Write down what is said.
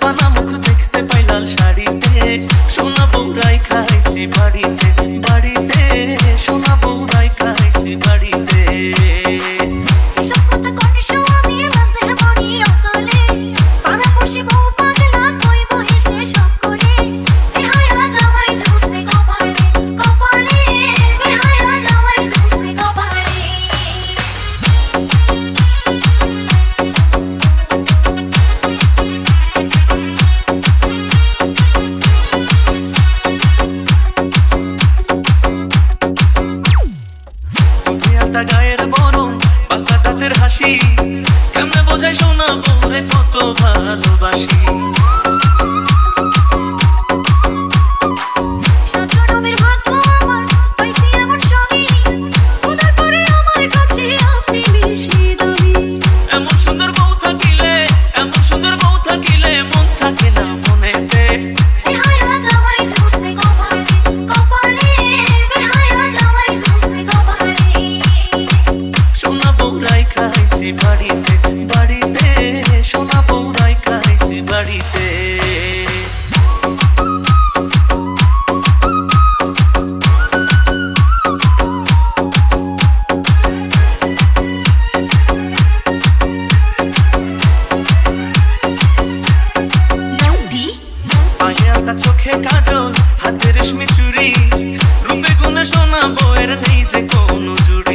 পানা মুখ দেখতে পাই লাল শাড়িতে, সোনা বউরাই খাইছি বাড়িতে বাড়িতে, সোনা বউরাই খাইছি বাড়িতে। এসব কথা কনে আমি লাজে মরি অতলে, পাড়া পড়শি বউ পাগলা কইব হেসে সব করে। বেহায়া জামাই ঝুসে কপালে কপালে, বেহায়া জামাই ঝুসে কপালে। গায়ের বরং পাকা দাঁতের হাসি, কেমনে বোঝাই সোনা বউরে কত ভালোবাসি। সজনবের ভাগ্য আমার পাইছি এমন স্বামী, ওনার পরে আমার কাছে আপনি বেশি দামি। এমন সুন্দর বউ থাকিলে, এমন সুন্দর বউ থাকিলে মন থাকে না মনেতে। বেহায়া জামাই ঝুসে কপালে কপালে, বেহায়া জামাই ঝুসে কপালে। সোনা বউরাই খাইছি বাড়িতে বাড়িতে, সোনা বউরাই খাইছি বাড়িতে। পায়ে আলতা চোখে কাজল, হাতে রেশমি চুড়ি, রূপে গুণে সোনা বউয়ের নেই যে কোনো জুড়ি।